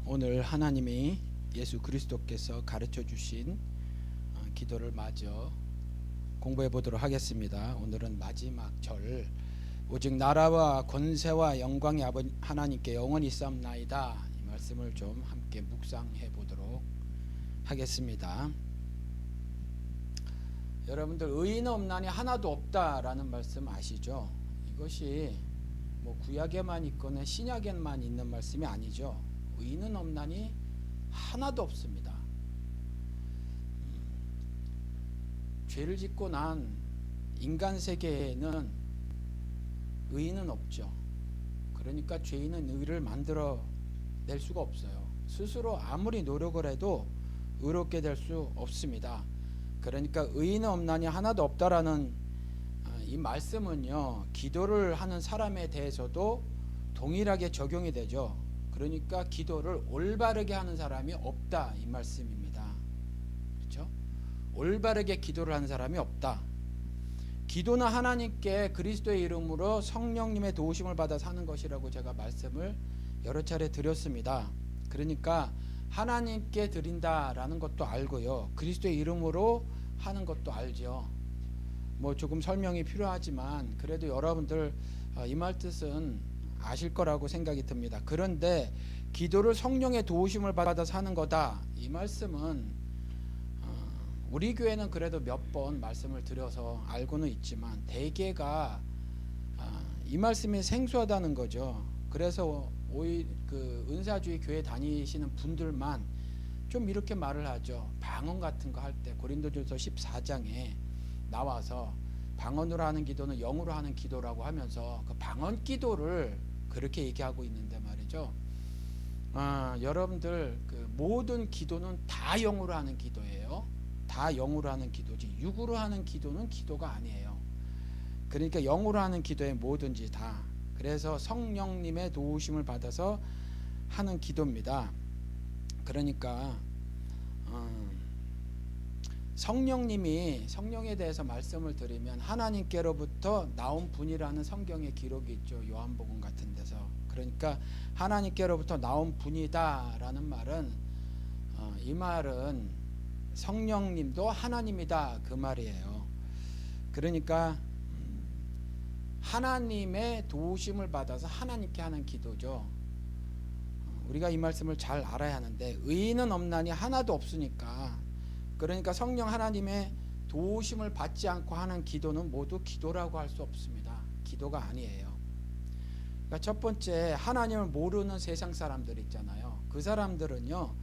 오늘 하나님이 예수 그리스도께서 가르쳐 주신 기도를 마저 공부해 보도록 하겠습니다. 오늘은 마지막 절, 오직 나라와 권세와 영광이 아버지 하나님께 영원히 있사옵나이다. 이 말씀을 좀 함께 묵상해 보도록 하겠습니다. 여러분들 의인 없나니 하나도 없다라는 말씀 아시죠? 이것이 뭐 구약에만 있거나 신약에만 있는 말씀이 아니죠. 의인은 없나니 하나도 없습니다. 죄를 짓고 난 인간 세계에는 의인은 없죠. 그러니까 죄인은 의를 만들어 낼 수가 없어요. 스스로 아무리 노력을 해도 의롭게 될 수 없습니다. 그러니까 의인은 없나니 하나도 없다라는 이 말씀은요, 기도를 하는 사람에 대해서도 동일하게 적용이 되죠. 그러니까 기도를 올바르게 하는 사람이 없다, 이 말씀입니다. 그렇죠? 올바르게 기도를 하는 사람이 없다. 기도는 하나님께 그리스도의 이름으로 성령님의 도우심을 받아 사는 것이라고 제가 말씀을 여러 차례 드렸습니다. 그러니까 하나님께 드린다라는 것도 알고요, 그리스도의 이름으로 하는 것도 알죠. 뭐 조금 설명이 필요하지만 그래도 여러분들 이 말 뜻은 아실 거라고 생각이 듭니다. 그런데 기도를 성령의 도우심을 받아 사는 거다, 이 말씀은 우리 교회는 그래도 몇 번 말씀을 드려서 알고는 있지만 대개가 이 말씀이 생소하다는 거죠. 그래서 오히려 그 은사주의 교회 다니시는 분들만 좀 이렇게 말을 하죠. 방언 같은 거 할 때 고린도전서 14장에 나와서 방언으로 하는 기도는 영으로 하는 기도라고 하면서 그 방언 기도를 그렇게 얘기하고 있는데 말이죠. 여러분들 그 모든 기도는 다 영으로 하는 기도예요. 다 영으로 하는 기도지 육으로 하는 기도는 기도가 아니에요. 그러니까 영으로 하는 기도에 뭐든지 다, 그래서 성령님의 도우심을 받아서 하는 기도입니다. 그러니까 성령에 대해서 말씀을 드리면 하나님께로부터 나온 분이라는 성경의 기록이 있죠. 요한복음 같은 데서. 그러니까 하나님께로부터 나온 분이다라는 말은 이 말은 성령님도 하나님이다, 그 말이에요. 그러니까 하나님의 도우심을 받아서 하나님께 하는 기도죠. 우리가 이 말씀을 잘 알아야 하는데 의인은 없나니 하나도 없으니까, 그러니까 성령 하나님의 도우심을 받지 않고 하는 기도는 모두 기도라고 할 수 없습니다. 기도가 아니에요. 그러니까 첫 번째, 하나님을 모르는 세상 사람들 있잖아요. 그 사람들은요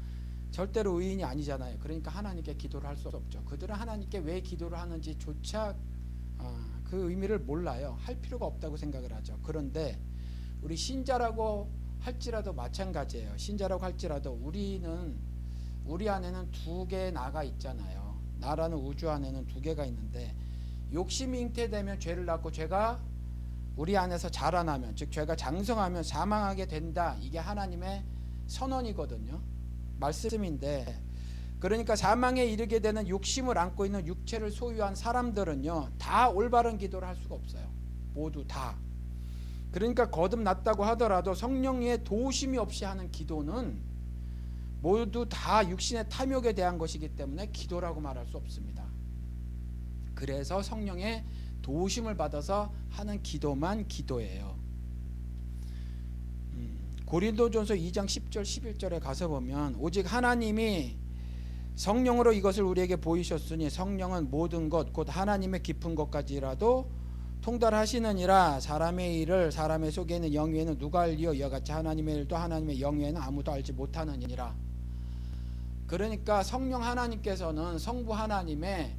절대로 의인이 아니잖아요. 그러니까 하나님께 기도를 할 수 없죠. 그들은 하나님께 왜 기도를 하는지조차 그 의미를 몰라요. 할 필요가 없다고 생각을 하죠. 그런데 우리 신자라고 할지라도 마찬가지예요. 신자라고 할지라도 우리 안에는 두 개의 나가 있잖아요. 나라는 우주 안에는 두 개가 있는데, 욕심이 잉태되면 죄를 낳고 죄가 우리 안에서 자라나면, 즉 죄가 장성하면 사망하게 된다. 이게 하나님의 선언이거든요. 말씀인데, 그러니까 사망에 이르게 되는 욕심을 안고 있는 육체를 소유한 사람들은요 다 올바른 기도를 할 수가 없어요. 모두 다. 그러니까 거듭났다고 하더라도 성령의 도우심이 없이 하는 기도는 모두 다 육신의 탐욕에 대한 것이기 때문에 기도라고 말할 수 없습니다. 그래서 성령의 도우심을 받아서 하는 기도만 기도예요. 고린도전서 2장 10절 11절에 가서 보면, 오직 하나님이 성령으로 이것을 우리에게 보이셨으니 성령은 모든 것 곧 하나님의 깊은 것까지라도 통달하시느니라. 사람의 일을 사람의 속에 있는 영위에는 누가 알리요? 이와 같이 하나님의 일도 하나님의 영위에는 아무도 알지 못하느니라. 그러니까 성령 하나님께서는 성부 하나님의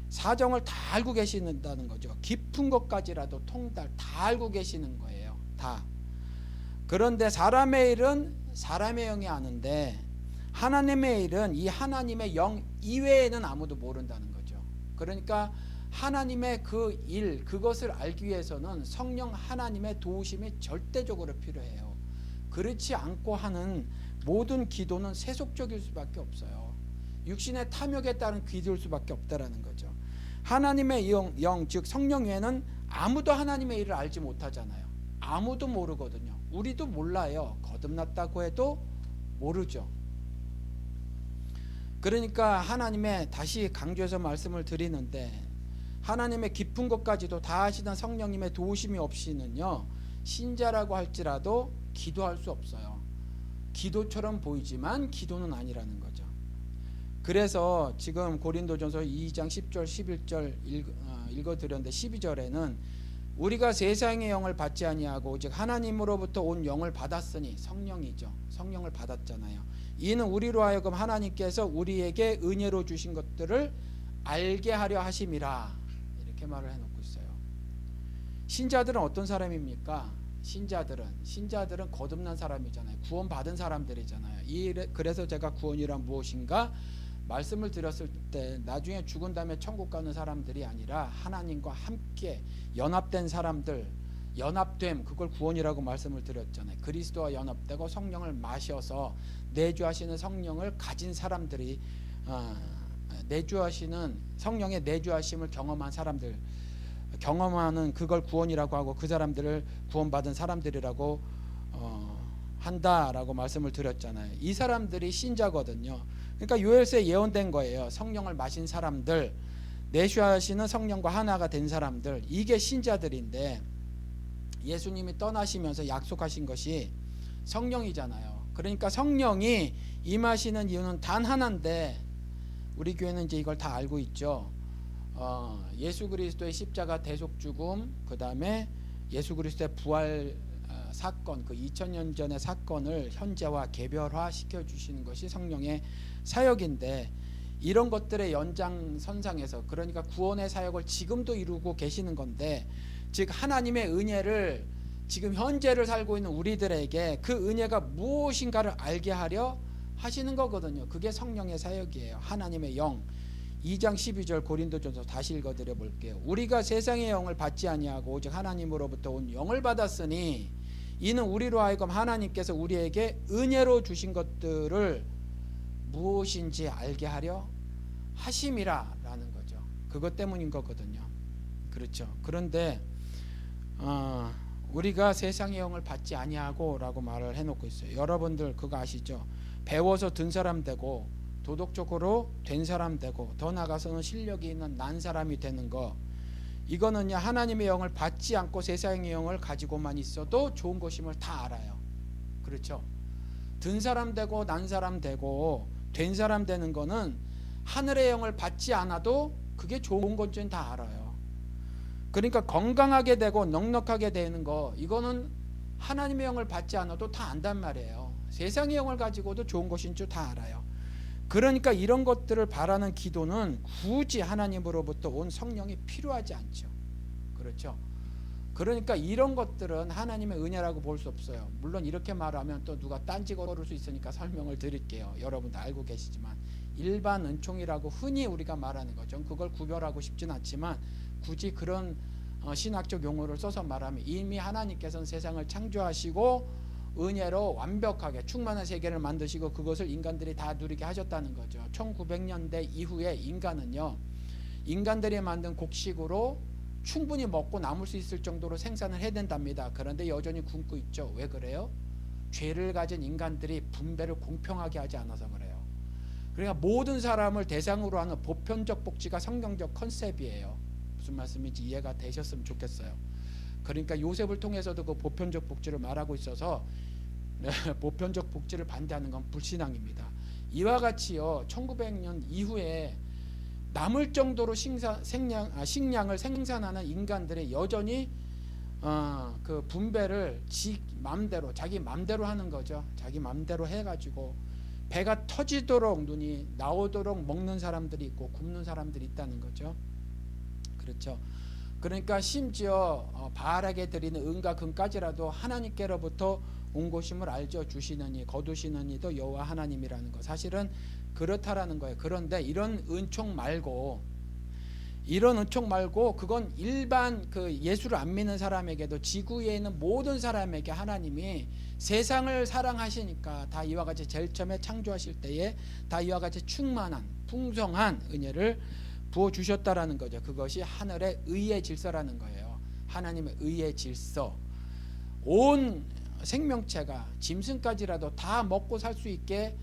사정을 다 알고 계시는다는 거죠. 깊은 것까지라도 통달 다 알고 계시는 거예요. 다. 그런데 사람의 일은 사람의 영이 아는데 하나님의 일은 이 하나님의 영 이외에는 아무도 모른다는 거죠. 그러니까 하나님의 그 일, 그것을 알기 위해서는 성령 하나님의 도우심이 절대적으로 필요해요. 그렇지 않고 하는 모든 기도는 세속적일 수밖에 없어요. 육신의 탐욕에 따른 기도일 수밖에 없다라는 거죠. 하나님의 영, 즉 성령 외에는 아무도 하나님의 일을 알지 못하잖아요. 아무도 모르거든요. 우리도 몰라요. 거듭났다고 해도 모르죠. 그러니까 하나님의, 다시 강조해서 말씀을 드리는데, 하나님의 깊은 것까지도 다 아시는 성령님의 도우심이 없이는요, 신자라고 할지라도 기도할 수 없어요. 기도처럼 보이지만 기도는 아니라는 거죠. 그래서 지금 고린도전서 2장 10절 11절 읽어드렸는데 12절에는 우리가 세상의 영을 받지 아니하고 오직 하나님으로부터 온 영을 받았으니, 성령이죠. 성령을 받았잖아요. 이는 우리로 하여금 하나님께서 우리에게 은혜로 주신 것들을 알게 하려 하심이라, 이렇게 말을 해놓고 있어요. 신자들은 어떤 사람입니까? 신자들은 거듭난 사람이잖아요. 구원받은 사람들이잖아요. 그래서 제가 구원이란 무엇인가 말씀을 드렸을 때, 나중에 죽은 다음에 천국 가는 사람들이 아니라 하나님과 함께 연합된 사람들, 연합됨, 그걸 구원이라고 말씀을 드렸잖아요. 그리스도와 연합되고 성령을 마셔서 내주하시는 성령을 가진 사람들이, 내주하시는 성령의 내주하심을 경험한 사람들, 경험하는, 그걸 구원이라고 하고 그 사람들을 구원받은 사람들이라고 한다라고 말씀을 드렸잖아요. 이 사람들이 신자거든요. 그러니까 요엘서에 예언된 거예요. 성령을 마신 사람들, 내주하시는 성령과 하나가 된 사람들, 이게 신자들인데, 예수님이 떠나시면서 약속하신 것이 성령이잖아요. 그러니까 성령이 임하시는 이유는 단 하나인데, 우리 교회는 이제 이걸 다 알고 있죠. 예수 그리스도의 십자가 대속 죽음, 그 다음에 예수 그리스도의 부활 사건, 그 2000년 전의 사건을 현재화, 개별화 시켜주시는 것이 성령의 사역인데, 이런 것들의 연장선상에서, 그러니까 구원의 사역을 지금도 이루고 계시는 건데, 즉 하나님의 은혜를 지금 현재를 살고 있는 우리들에게 그 은혜가 무엇인가를 알게 하려 하시는 거거든요. 그게 성령의 사역이에요. 하나님의 영. 2장 12절 고린도전서 다시 읽어드려 볼게요. 우리가 세상의 영을 받지 아니하고 오직 하나님으로부터 온 영을 받았으니 이는 우리로 하여금 하나님께서 우리에게 은혜로 주신 것들을 무엇인지 알게 하려 하심이라 라는 거죠. 그것 때문인 거거든요. 그렇죠. 그런데 우리가 세상의 영을 받지 아니하고 라고 말을 해놓고 있어요. 여러분들 그거 아시죠? 배워서 든 사람 되고 도덕적으로 된 사람 되고 더 나아가서는 실력이 있는 난 사람이 되는 거, 이거는요 하나님의 영을 받지 않고 세상의 영을 가지고만 있어도 좋은 것임을 다 알아요. 그렇죠? 든 사람 되고 난 사람 되고 된 사람 되는 거는 하늘의 영을 받지 않아도 그게 좋은 건지는 다 알아요. 그러니까 건강하게 되고 넉넉하게 되는 거, 이거는 하나님의 영을 받지 않아도 다 안단 말이에요. 세상의 영을 가지고도 좋은 것인 줄 다 알아요. 그러니까 이런 것들을 바라는 기도는 굳이 하나님으로부터 온 성령이 필요하지 않죠. 그렇죠? 그러니까 이런 것들은 하나님의 은혜라고 볼 수 없어요. 물론 이렇게 말하면 또 누가 딴지 걸을 수 있으니까 설명을 드릴게요. 여러분도 알고 계시지만 일반 은총이라고 흔히 우리가 말하는 거죠. 그걸 구별하고 싶진 않지만 굳이 그런 신학적 용어를 써서 말하면 이미 하나님께서는 세상을 창조하시고 은혜로 완벽하게 충만한 세계를 만드시고 그것을 인간들이 다 누리게 하셨다는 거죠. 1900년대 이후에 인간은요, 인간들이 만든 곡식으로 충분히 먹고 남을 수 있을 정도로 생산을 해야 된답니다. 그런데 여전히 굶고 있죠. 왜 그래요? 죄를 가진 인간들이 분배를 공평하게 하지 않아서 그래요. 그러니까 모든 사람을 대상으로 하는 보편적 복지가 성경적 컨셉이에요. 무슨 말씀인지 이해가 되셨으면 좋겠어요. 그러니까 요셉을 통해서도 그 보편적 복지를 말하고 있어서 보편적 복지를 반대하는 건 불신앙입니다. 이와 같이요 1900년 이후에 남을 정도로 식량을 생산하는 인간들이 여전히 그 분배를 자기 맘대로 하는 거죠. 자기 맘대로 해가지고 배가 터지도록 눈이 나오도록 먹는 사람들이 있고 굶는 사람들이 있다는 거죠. 그렇죠. 그러니까 심지어 바알에게 드리는 은과 금까지라도 하나님께로부터 온 것임을 알죠. 주시느니 거두시는 이도 여호와 하나님이라는 거, 사실은 그렇다라는 거예요. 그런데 이런 은총 말고 그건 일반 그 예수를 안 믿는 사람에게도 지구에 있는 모든 사람에게 하나님이 세상을 사랑하시니까 다 이와 같이 제일 처음에 창조하실 때에 다 이와 같이 충만한 풍성한 은혜를 부어주셨다라는 거죠. 그것이 하늘의 의의 질서라는 거예요. 하나님의 의의 질서. 온 생명체가 짐승까지라도 다 먹고 살 수 있게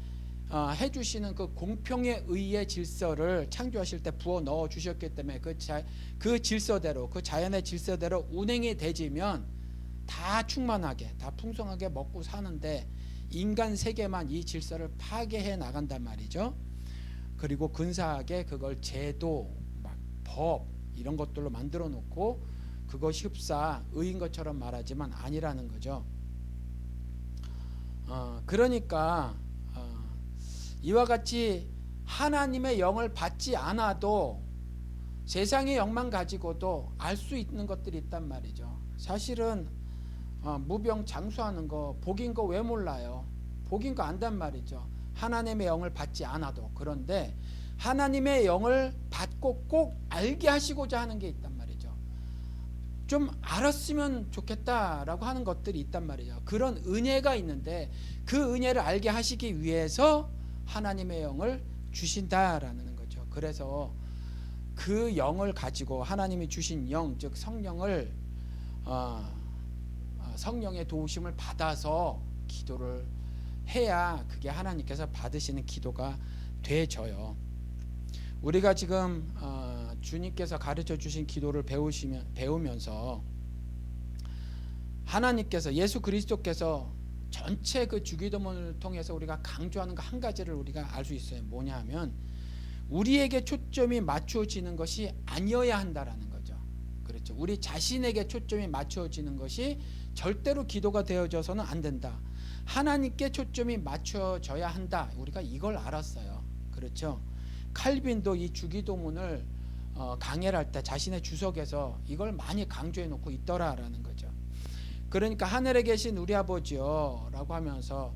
해주시는 그 공평의 의의 질서를 창조하실 때 부어 넣어 주셨기 때문에 그 질서대로, 그 자연의 질서대로 운행이 되지면 다 충만하게, 다 풍성하게 먹고 사는데, 인간 세계만 이 질서를 파괴해 나간단 말이죠. 그리고 근사하게 그걸 제도, 막 법 이런 것들로 만들어 놓고 그것이 흡사 의인 것처럼 말하지만 아니라는 거죠. 그러니까 이와 같이 하나님의 영을 받지 않아도 세상의 영만 가지고도 알 수 있는 것들이 있단 말이죠. 사실은 무병장수하는 거, 복인 거 왜 몰라요? 복인 거 안단 말이죠. 하나님의 영을 받지 않아도. 그런데 하나님의 영을 받고 꼭 알게 하시고자 하는 게 있단 말이죠. 좀 알았으면 좋겠다라고 하는 것들이 있단 말이죠. 그런 은혜가 있는데 그 은혜를 알게 하시기 위해서 하나님의 영을 주신다라는 거죠. 그래서 그 영을 가지고 하나님이 주신 영, 즉 성령을 성령의 도우심을 받아서 기도를 해야 그게 하나님께서 받으시는 기도가 되져요. 우리가 지금 주님께서 가르쳐 주신 기도를 배우면서 하나님께서, 예수 그리스도께서 전체 그 주기도문을 통해서 우리가 강조하는 거 한 가지를 우리가 알 수 있어요. 뭐냐 하면 우리에게 초점이 맞춰지는 것이 아니어야 한다라는 거죠. 그렇죠. 우리 자신에게 초점이 맞춰지는 것이 절대로 기도가 되어져서는 안 된다. 하나님께 초점이 맞춰져야 한다. 우리가 이걸 알았어요. 그렇죠. 칼빈도 이 주기도문을 강해를 할 때 자신의 주석에서 이걸 많이 강조해 놓고 있더라라는 거죠. 그러니까 하늘에 계신 우리 아버지요 라고 하면서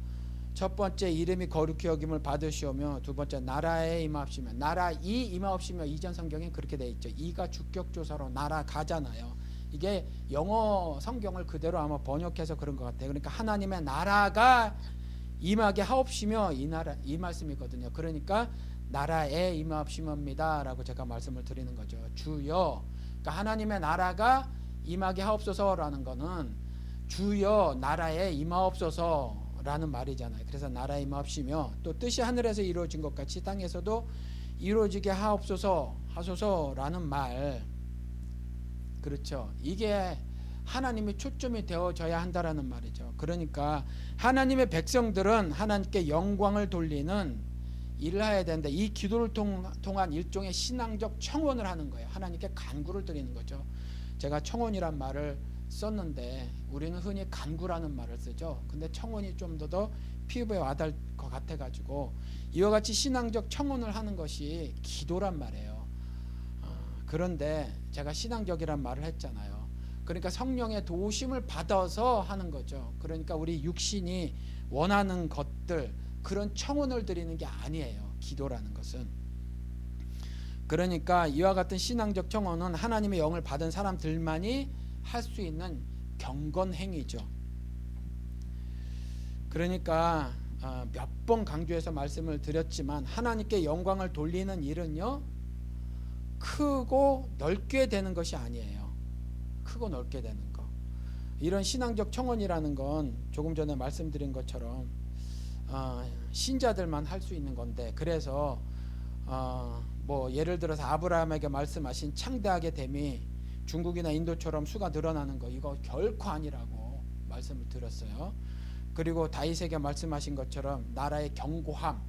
첫 번째 이름이 거룩히 여김을 받으시오며, 두 번째 나라에 임하옵시며, 나라 이 임하옵시며, 이전 성경에 그렇게 돼 있죠. 이가 주격조사로 나라 가잖아요. 이게 영어 성경을 그대로 아마 번역해서 그런 것 같아요. 그러니까 하나님의 나라가 임하게 하옵시며, 이 말씀이거든요. 그러니까 나라에 임하옵시며입니다 라고 제가 말씀을 드리는 거죠. 주여, 그러니까 하나님의 나라가 임하게 하옵소서라는 거는 주여 나라에 임하옵소서라는 말이잖아요. 그래서 나라에 임하옵시며, 또 뜻이 하늘에서 이루어진 것 같이 땅에서도 이루어지게 하소서라는 말. 그렇죠. 이게 하나님의 초점이 되어져야 한다라는 말이죠. 그러니까 하나님의 백성들은 하나님께 영광을 돌리는 일을 해야 되는데, 이 기도를 통한 일종의 신앙적 청원을 하는 거예요. 하나님께 간구를 드리는 거죠. 제가 청원이란 말을 썼는데 우리는 흔히 간구라는 말을 쓰죠. 근데 청원이 좀 더 피부에 와닿을 것 같아가지고 이와 같이 신앙적 청원을 하는 것이 기도란 말이에요. 그런데 제가 신앙적이란 말을 했잖아요. 그러니까 성령의 도우심을 받아서 하는 거죠. 그러니까 우리 육신이 원하는 것들, 그런 청원을 드리는 게 아니에요. 기도라는 것은. 그러니까 이와 같은 신앙적 청원은 하나님의 영을 받은 사람들만이 할 수 있는 경건 행위죠. 그러니까 몇 번 강조해서 말씀을 드렸지만 하나님께 영광을 돌리는 일은요, 크고 넓게 되는 것이 아니에요. 크고 넓게 되는 거. 이런 신앙적 청원이라는 건 조금 전에 말씀드린 것처럼 신자들만 할 수 있는 건데, 그래서 뭐 예를 들어서 아브라함에게 말씀하신 창대하게 됨이 중국이나 인도처럼 수가 늘어나는 거, 이거 결코 아니라고 말씀을 드렸어요. 그리고 다윗에게 말씀하신 것처럼 나라의 견고함,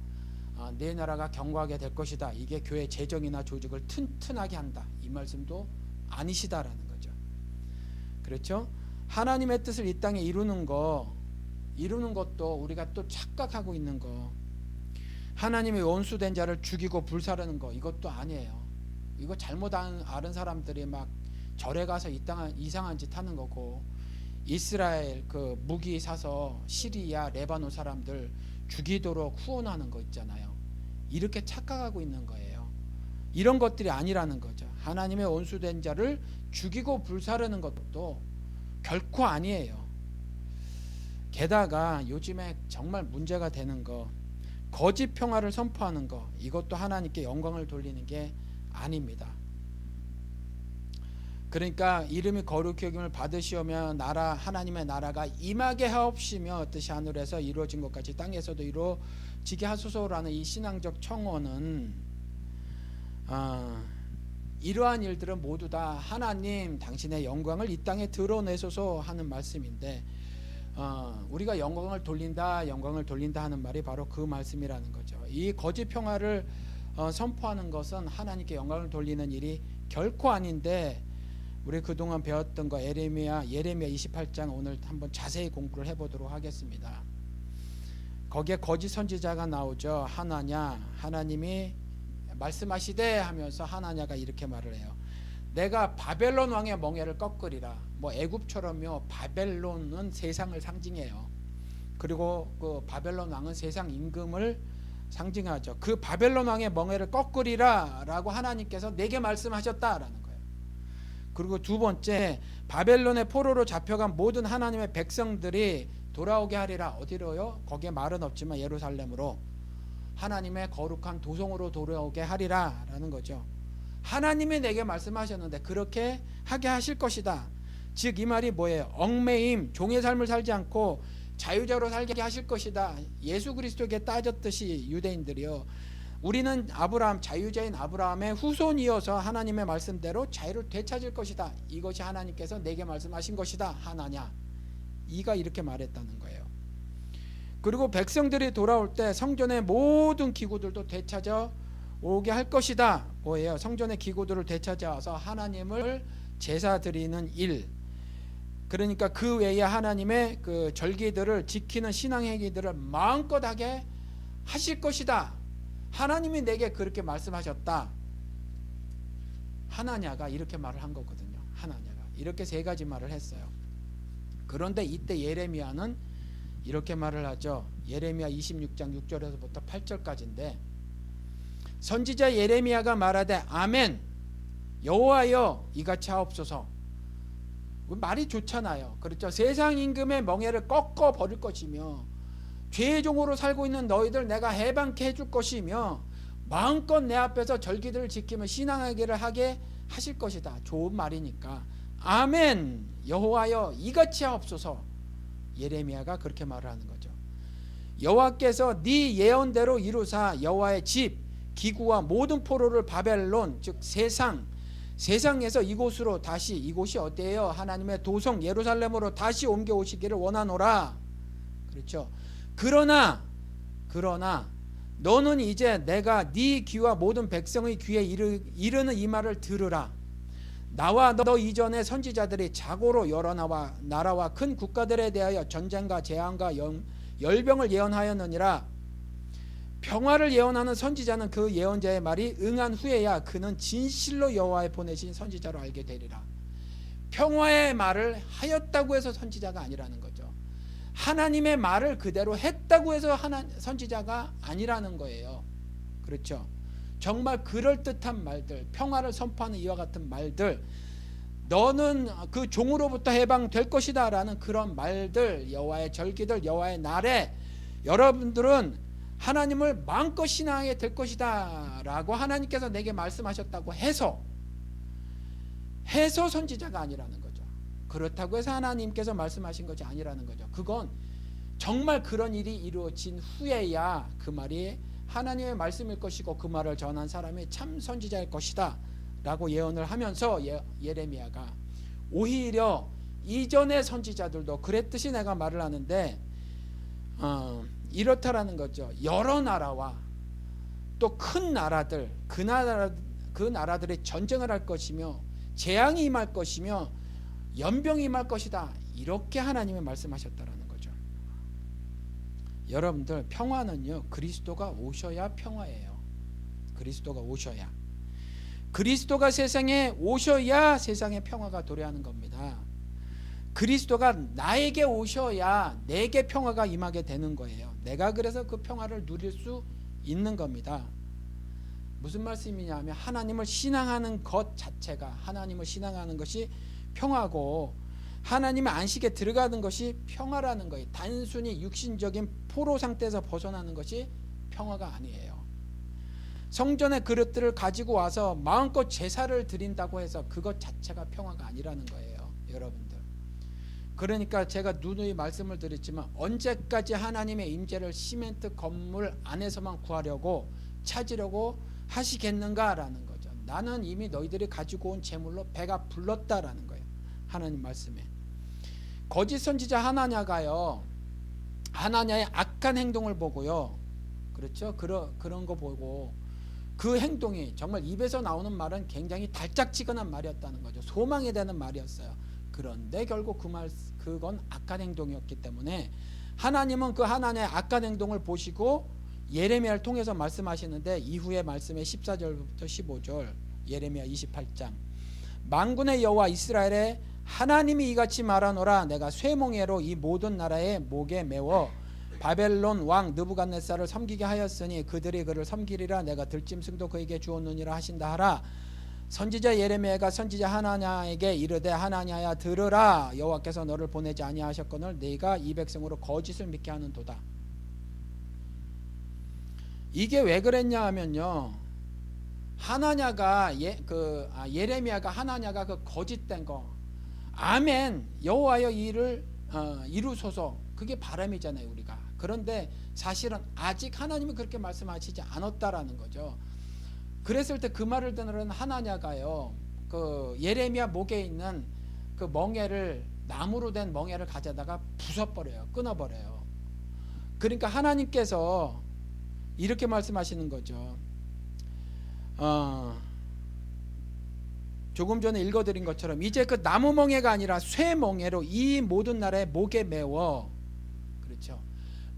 내 나라가 견고하게 될 것이다, 이게 교회 재정이나 조직을 튼튼하게 한다, 이 말씀도 아니시다라는 거죠. 그렇죠? 하나님의 뜻을 이 땅에 이루는 것도 우리가 또 착각하고 있는 거, 하나님의 원수된 자를 죽이고 불사르는 거, 이것도 아니에요. 이거 잘못 아는 사람들이 막 절에 가서 이상한 짓 하는 거고, 이스라엘 그 무기 사서 시리아 레바논 사람들 죽이도록 후원하는 거 있잖아요. 이렇게 착각하고 있는 거예요. 이런 것들이 아니라는 거죠. 하나님의 원수된 자를 죽이고 불사르는 것도 결코 아니에요. 게다가 요즘에 정말 문제가 되는 거, 거짓 평화를 선포하는 거, 이것도 하나님께 영광을 돌리는 게 아닙니다. 그러니까 이름이 거룩히 여김을 받으시오며 나라 하나님의 나라가 임하게 하옵시며 뜻이 하늘에서 이루어진 것 같이 땅에서도 이루어지게 하소서라는 이 신앙적 청원은 이러한 일들은 모두 다 하나님 당신의 영광을 이 땅에 드러내소서 하는 말씀인데 우리가 영광을 돌린다 하는 말이 바로 그 말씀이라는 거죠. 이 거짓 평화를 선포하는 것은 하나님께 영광을 돌리는 일이 결코 아닌데 우리 그동안 배웠던 거 예레미야 28장 오늘 한번 자세히 공부를 해보도록 하겠습니다. 거기에 거짓 선지자가 나오죠. 하나님이 말씀하시되 하면서 하나냐가 이렇게 말을 해요. 내가 바벨론 왕의 멍에를 꺾으리라. 뭐 애굽처럼요. 바벨론은 세상을 상징해요. 그리고 그 바벨론 왕은 세상 임금을 상징하죠. 그 바벨론 왕의 멍에를 꺾으리라 라고 하나님께서 내게 말씀하셨다라는 거예요. 그리고 두 번째, 바벨론의 포로로 잡혀간 모든 하나님의 백성들이 돌아오게 하리라. 어디로요? 거기에 말은 없지만 예루살렘으로, 하나님의 거룩한 도성으로 돌아오게 하리라 라는 거죠. 하나님이 내게 말씀하셨는데 그렇게 하게 하실 것이다. 즉 이 말이 뭐예요? 얽매임, 종의 삶을 살지 않고 자유자로 살게 하실 것이다. 예수 그리스도에게 따졌듯이 유대인들이요, 우리는 자유자인 아브라함의 후손이어서 하나님의 말씀대로 자유를 되찾을 것이다. 이것이 하나님께서 내게 말씀하신 것이다. 하나냐, 이가 이렇게 말했다는 거예요. 그리고 백성들이 돌아올 때 성전의 모든 기구들도 되찾아 오게 할 것이다. 뭐예요? 성전의 기구들을 되찾아와서 하나님을 제사 드리는 일, 그러니까 그 외에 하나님의 그 절기들을 지키는 신앙행위들을 마음껏 하게 하실 것이다. 하나님이 내게 그렇게 말씀하셨다. 하나냐가 이렇게 말을 한 거거든요. 하나냐가 이렇게 세 가지 말을 했어요. 그런데 이때 예레미야는 이렇게 말을 하죠. 예레미야 26장 6절에서부터 8절까지인데, 선지자 예레미야가 말하되 아멘 여호와여 이같이 하옵소서. 말이 좋잖아요. 그렇죠. 세상 임금의 멍에를 꺾어 버릴 것이며 죄의 종으로 살고 있는 너희들 내가 해방케 해줄 것이며 마음껏 내 앞에서 절기들을 지키며 신앙하기를 하게 하실 것이다. 좋은 말이니까 아멘 여호와여 이같이 하옵소서. 예레미야가 그렇게 말을 하는 거죠. 여호와께서 네 예언대로 이루사 여호와의 집 기구와 모든 포로를 바벨론 즉 세상에서 이곳으로 다시, 이곳이 어때요? 하나님의 도성 예루살렘으로 다시 옮겨 오시기를 원하노라. 그렇죠. 그러나 너는 이제 내가 네 귀와 모든 백성의 귀에 이르는 이 말을 들으라. 나와 너 이전의 선지자들이 자고로 여러 나라와 큰 국가들에 대하여 전쟁과 재앙과 열병을 예언하였느니라. 평화를 예언하는 선지자는 그 예언자의 말이 응한 후에야 그는 진실로 여호와의 보내신 선지자로 알게 되리라. 평화의 말을 하였다고 해서 선지자가 아니라는 거죠. 하나님의 말을 그대로 했다고 해서 선지자가 아니라는 거예요. 그렇죠. 정말 그럴듯한 말들, 평화를 선포하는 이와 같은 말들, 너는 그 종으로부터 해방될 것이다 라는 그런 말들, 여호와의 절기들, 여호와의 날에 여러분들은 하나님을 마음껏 신앙하게 될 것이다 라고 하나님께서 내게 말씀하셨다고 해서 선지자가 아니라는 거죠. 그렇다고 해서 하나님께서 말씀하신 것이 아니라는 거죠. 그건 정말 그런 일이 이루어진 후에야 그 말이 하나님의 말씀일 것이고 그 말을 전한 사람이 참 선지자일 것이다 라고 예언을 하면서 예레미야가 오히려 이전의 선지자들도 그랬듯이 내가 말을 하는데 이렇다라는 거죠. 여러 나라와 또 큰 나라들, 그 나라들이 전쟁을 할 것이며 재앙이 임할 것이며 연병이 임할 것이다. 이렇게 하나님이 말씀하셨다라는 거죠. 여러분들, 평화는요, 그리스도가 오셔야 평화예요. 그리스도가 오셔야. 그리스도가 세상에 오셔야 세상에 평화가 도래하는 겁니다. 그리스도가 나에게 오셔야 내게 평화가 임하게 되는 거예요. 내가 그래서 그 평화를 누릴 수 있는 겁니다. 무슨 말씀이냐면 하나님을 신앙하는 것 자체가, 하나님을 신앙하는 것이 평화고 하나님의 안식에 들어가는 것이 평화라는 거예요. 단순히 육신적인 포로 상태에서 벗어나는 것이 평화가 아니에요. 성전의 그릇들을 가지고 와서 마음껏 제사를 드린다고 해서 그것 자체가 평화가 아니라는 거예요, 여러분들. 그러니까 제가 누누이 말씀을 드렸지만 언제까지 하나님의 임재를 시멘트 건물 안에서만 구하려고 찾으려고 하시겠는가라는 거죠. 나는 이미 너희들이 가지고 온 재물로 배가 불렀다라는 거예요, 하나님 말씀에. 거짓 선지자 하나냐가요, 하나냐의 악한 행동을 보고요, 그렇죠? 그런 거 보고 그 행동이 정말 입에서 나오는 말은 굉장히 달짝지근한 말이었다는 거죠. 소망에 대한 말이었어요. 그런데 결국 그건 악한 행동이었기 때문에 하나님은 그 하나님의 악한 행동을 보시고 예레미야를 통해서 말씀하시는데, 이후의 말씀의 14절부터 15절, 예레미야 28장. 만군의 여호와 이스라엘의 하나님이 이같이 말하노라. 내가 쇠멍에로 이 모든 나라의 목에 메워 바벨론 왕 느부갓네살을 섬기게 하였으니 그들이 그를 섬기리라. 내가 들짐승도 그에게 주었느니라 하신다 하라. 선지자 예레미야가 선지자 하나냐에게 이르되, 하나냐야 들으라. 여호와께서 너를 보내지 아니하셨거늘 네가 이 백성으로 거짓을 믿게 하는도다. 이게 왜 그랬냐 하면요, 하나냐가 예레미야가 하나냐가 그 거짓된 거, 아멘 여호와여 이 일을 이루소서, 그게 바람이잖아요, 우리가. 그런데 사실은 아직 하나님이 그렇게 말씀하시지 않았다라는 거죠. 그랬을 때 그 말을 듣는 하나냐가요, 그 예레미야 목에 있는 그 멍에를, 나무로 된 멍에를 가져다가 부숴버려요, 끊어버려요. 그러니까 하나님께서 이렇게 말씀하시는 거죠. 조금 전에 읽어드린 것처럼 이제 그 나무 멍에가 아니라 쇠 멍에로 이 모든 나라의 목에 메워, 그렇죠,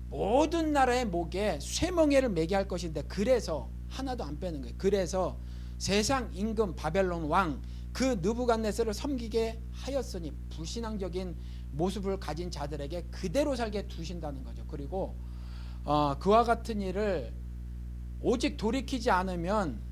모든 나라의 목에 쇠 멍에를 매게 할 것인데, 그래서 하나도 안 빼는 거예요. 그래서 세상 임금 바벨론 왕 그 느부갓네살을 섬기게 하였으니, 불신앙적인 모습을 가진 자들에게 그대로 살게 두신다는 거죠. 그리고 그와 같은 일을 오직 돌이키지 않으면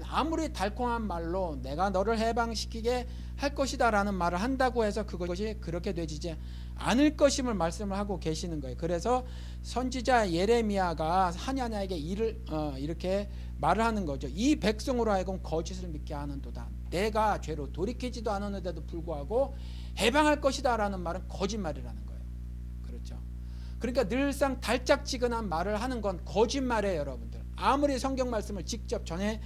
아무리 달콤한 말로 내가 너를 해방시키게 할 것이다 라는 말을 한다고 해서 그것이 그렇게 되지 않을 것임을 말씀을 하고 계시는 거예요. 그래서 선지자 예레미야가 하나냐에게 이렇게 말을 하는 거죠. 이 백성으로 하여금 거짓을 믿게 하는도다. 내가 죄로 돌이키지도 않았는데도 불구하고 해방할 것이다 라는 말은 거짓말이라는 거예요. 그렇죠. 그러니까 늘상 달짝지근한 말을 하는 건 거짓말이에요, 여러분들. 아무리 성경 말씀을 직접 전해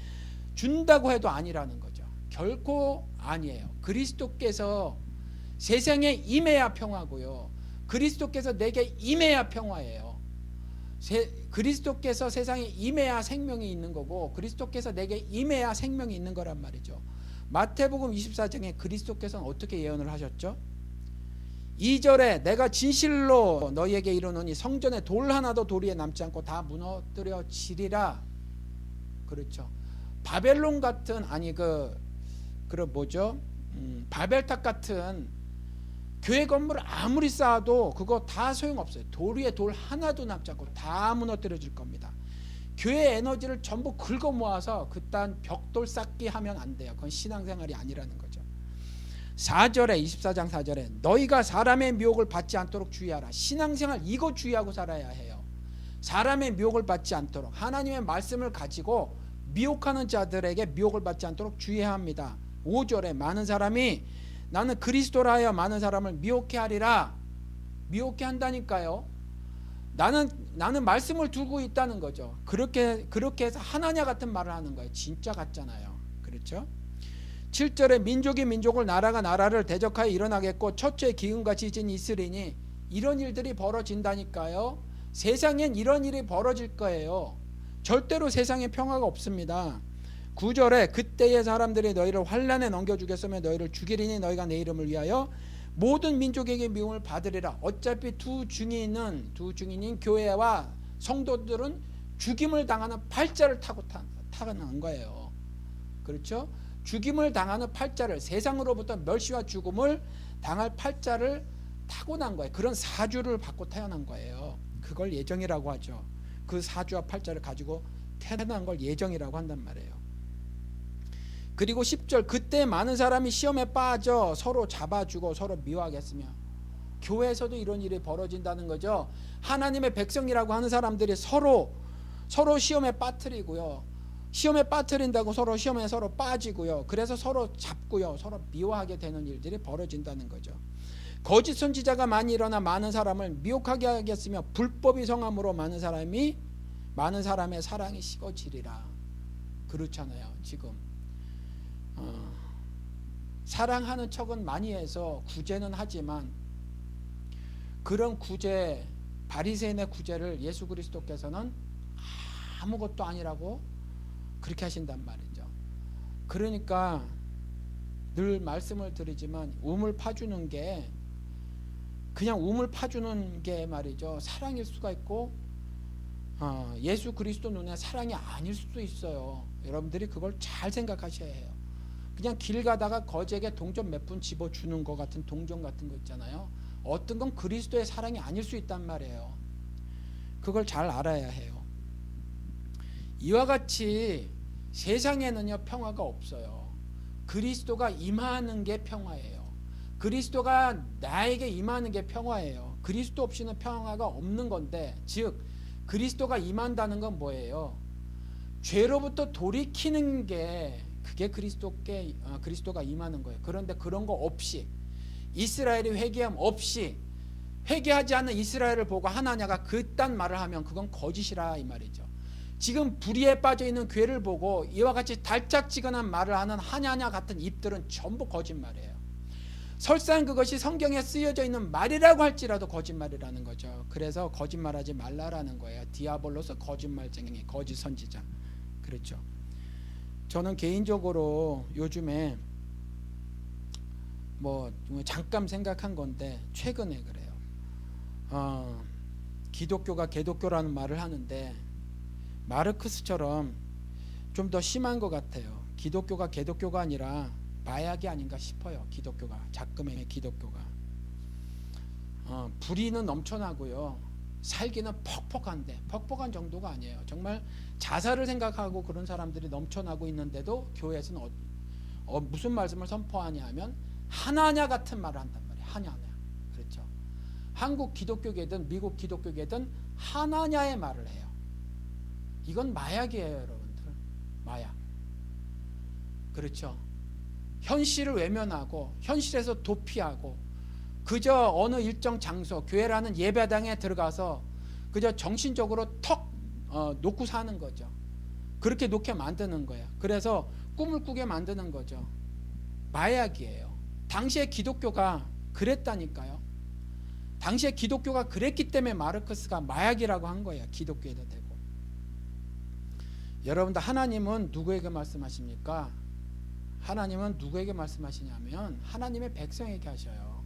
준다고 해도 아니라는 거죠. 결코 아니에요. 그리스도께서 세상에 임해야 평화고요, 그리스도께서 내게 임해야 평화예요. 그리스도께서 세상에 임해야 생명이 있는 거고, 그리스도께서 내게 임해야 생명이 있는 거란 말이죠. 마태복음 24장에 그리스도께서는 어떻게 예언을 하셨죠? 2절에 내가 진실로 너희에게 이르노니 성전에 돌 하나도 도리에 남지 않고 다 무너뜨려지리라. 그렇죠. 바벨론 같은, 바벨탑 같은 교회 건물을 아무리 쌓아도 그거 다 소용없어요. 돌 위에 돌 하나도 남지 않고 다 무너뜨려질 겁니다. 교회 에너지를 전부 긁어 모아서 그딴 벽돌 쌓기 하면 안 돼요. 그건 신앙생활이 아니라는 거죠. 4절에 24장 4절에 너희가 사람의 미혹을 받지 않도록 주의하라. 신앙생활 이거 주의하고 살아야 해요. 사람의 미혹을 받지 않도록, 하나님의 말씀을 가지고 미혹하는 자들에게 미혹을 받지 않도록 주의해야 합니다. 5절에 많은 사람이 나는 그리스도라 하여 많은 사람을 미혹해 하리라. 미혹해 한다니까요. 나는 말씀을 두고 있다는 거죠. 그렇게 해서 하나냐 같은 말을 하는 거예요. 진짜 같잖아요. 그렇죠? 7절에 민족이 민족을, 나라가 나라를 대적하여 일어나겠고 첫째 기근과 지진이 있으리니, 이런 일들이 벌어진다니까요. 세상엔 이런 일이 벌어질 거예요. 절대로 세상에 평화가 없습니다. 9절에 그때의 사람들이 너희를 환난에 넘겨주겠으며 너희를 죽이리니 너희가 내 이름을 위하여 모든 민족에게 미움을 받으리라. 어차피 두 증인인 교회와 성도들은 죽임을 당하는 팔자를 타고난 거예요. 그렇죠? 죽임을 당하는 팔자를, 세상으로부터 멸시와 죽음을 당할 팔자를 타고난 거예요. 그런 사주를 받고 태어난 거예요. 그걸 예정이라고 하죠. 그 사주와 팔자를 가지고 태어난 걸 예정이라고 한단 말이에요. 그리고 10절 그때 많은 사람이 시험에 빠져 서로 잡아주고 서로 미워하겠으며, 교회에서도 이런 일이 벌어진다는 거죠. 하나님의 백성이라고 하는 사람들이 서로 서로 시험에 빠뜨리고요. 시험에 빠뜨린다고 시험에 서로 빠지고요. 그래서 서로 잡고요. 서로 미워하게 되는 일들이 벌어진다는 거죠. 거짓 선지자가 많이 일어나 많은 사람을 미혹하게 하겠으며 불법이 성함으로 많은 사람의 사랑이 식어지리라. 그렇잖아요. 지금 사랑하는 척은 많이 해서 구제는 하지만 그런 구제, 바리새인의 구제를 예수 그리스도께서는 아무것도 아니라고 그렇게 하신단 말이죠. 그러니까 늘 말씀을 드리지만 우물 파주는 게 그냥 우물 파주는 게 말이죠. 사랑일 수가 있고 예수 그리스도 눈에 사랑이 아닐 수도 있어요. 여러분들이 그걸 잘 생각하셔야 해요. 그냥 길 가다가 거지에게 동전 몇 푼 집어주는 것 같은 동전 같은 거 있잖아요. 어떤 건 그리스도의 사랑이 아닐 수 있단 말이에요. 그걸 잘 알아야 해요. 이와 같이 세상에는요 평화가 없어요. 그리스도가 임하는 게 평화예요. 그리스도가 나에게 임하는 게 평화예요. 그리스도 없이는 평화가 없는 건데, 즉 그리스도가 임한다는 건 뭐예요? 죄로부터 돌이키는 게 그게 그리스도가 임하는 거예요. 그런데 그런 거 없이 이스라엘이 회개함 없이 회개하지 않는 이스라엘을 보고 하나냐가 그딴 말을 하면 그건 거짓이라 이 말이죠. 지금 불의에 빠져있는 교회를 보고 이와 같이 달짝지근한 말을 하는 하냐냐 같은 입들은 전부 거짓말이에요. 설사 그것이 성경에 쓰여져 있는 말이라고 할지라도 거짓말이라는 거죠. 그래서 거짓말하지 말라라는 거예요. 디아볼로스 거짓말쟁이, 거짓 선지자. 그렇죠. 저는 개인적으로 요즘에 잠깐 생각한 건데 최근에 그래요. 기독교가 개독교라는 말을 하는데 마르크스처럼 좀 더 심한 것 같아요. 기독교가 개독교가 아니라 마약이 아닌가 싶어요. 기독교가, 작금의 기독교가. 불의는 넘쳐나고요. 살기는 퍽퍽한데, 퍽퍽한 정도가 아니에요. 정말 자살을 생각하고 그런 사람들이 넘쳐나고 있는데도 교회에서는 무슨 말씀을 선포하냐 하면 하나냐 같은 말을 한단 말이에요. 하나냐. 그렇죠. 한국 기독교계든 미국 기독교계든 하나냐의 말을 해요. 이건 마약이에요, 여러분들. 마약. 그렇죠. 현실을 외면하고 현실에서 도피하고 그저 어느 일정 장소, 교회라는 예배당에 들어가서 그저 정신적으로 턱 놓고 사는 거죠. 그렇게 놓게 만드는 거예요. 그래서 꿈을 꾸게 만드는 거죠. 마약이에요. 당시에 기독교가 그랬다니까요. 당시에 기독교가 그랬기 때문에 마르크스가 마약이라고 한 거예요. 기독교에도 되고. 여러분들, 하나님은 누구에게 말씀하십니까? 하나님은 누구에게 말씀하시냐면 하나님의 백성에게 하셔요.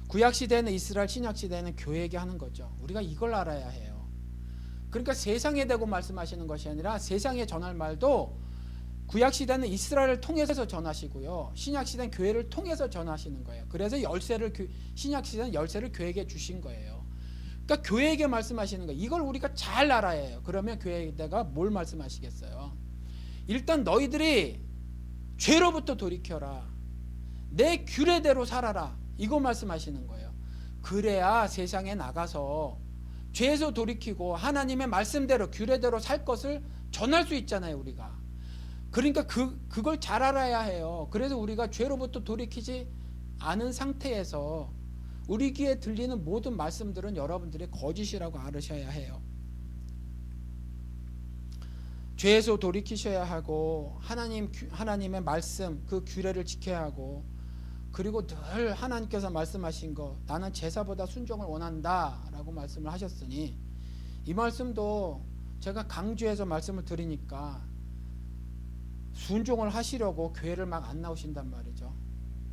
구약시대는 이스라엘, 신약시대는 교회에게 하는 거죠. 우리가 이걸 알아야 해요. 그러니까 세상에 대고 말씀하시는 것이 아니라 세상에 전할 말도 구약시대는 이스라엘을 통해서 전하시고요, 신약시대는 교회를 통해서 전하시는 거예요. 그래서 신약시대는 열쇠를 교회에게 주신 거예요. 그러니까 교회에게 말씀하시는 거예요. 이걸 우리가 잘 알아야 해요. 그러면 교회에다가 뭘 말씀하시겠어요? 일단 너희들이 죄로부터 돌이켜라. 내 규례대로 살아라. 이거 말씀하시는 거예요. 그래야 세상에 나가서 죄에서 돌이키고 하나님의 말씀대로 규례대로 살 것을 전할 수 있잖아요, 우리가. 그러니까 그걸 잘 알아야 해요. 그래서 우리가 죄로부터 돌이키지 않은 상태에서 우리 귀에 들리는 모든 말씀들은 여러분들이 거짓이라고 알으셔야 해요. 죄에서 돌이키셔야 하고 하나님의 말씀, 그 규례를 지켜야 하고, 그리고 늘 하나님께서 말씀하신 거, 나는 제사보다 순종을 원한다 라고 말씀을 하셨으니, 이 말씀도 제가 강조해서 말씀을 드리니까 순종을 하시려고 교회를 막 안 나오신단 말이죠.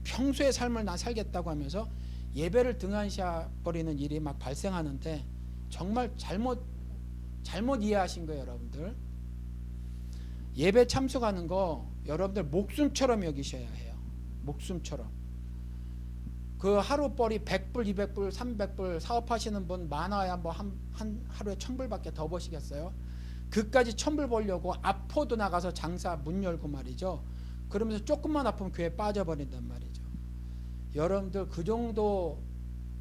평소의 삶을 나 살겠다고 하면서 예배를 등한시해버리는 일이 막 발생하는데 정말 잘못 이해하신 거예요, 여러분들. 예배 참석하는 거 여러분들 목숨처럼 여기셔야 해요. 목숨처럼. 그 하루벌이 100불, 200불, 300불 사업하시는 분 많아야 뭐 한 하루에 1000불밖에 더 버시겠어요? 그까지 1000불 벌려고 아포도 나가서 장사 문 열고 말이죠. 그러면서 조금만 아프면 교회 빠져버린단 말이죠. 여러분들 그 정도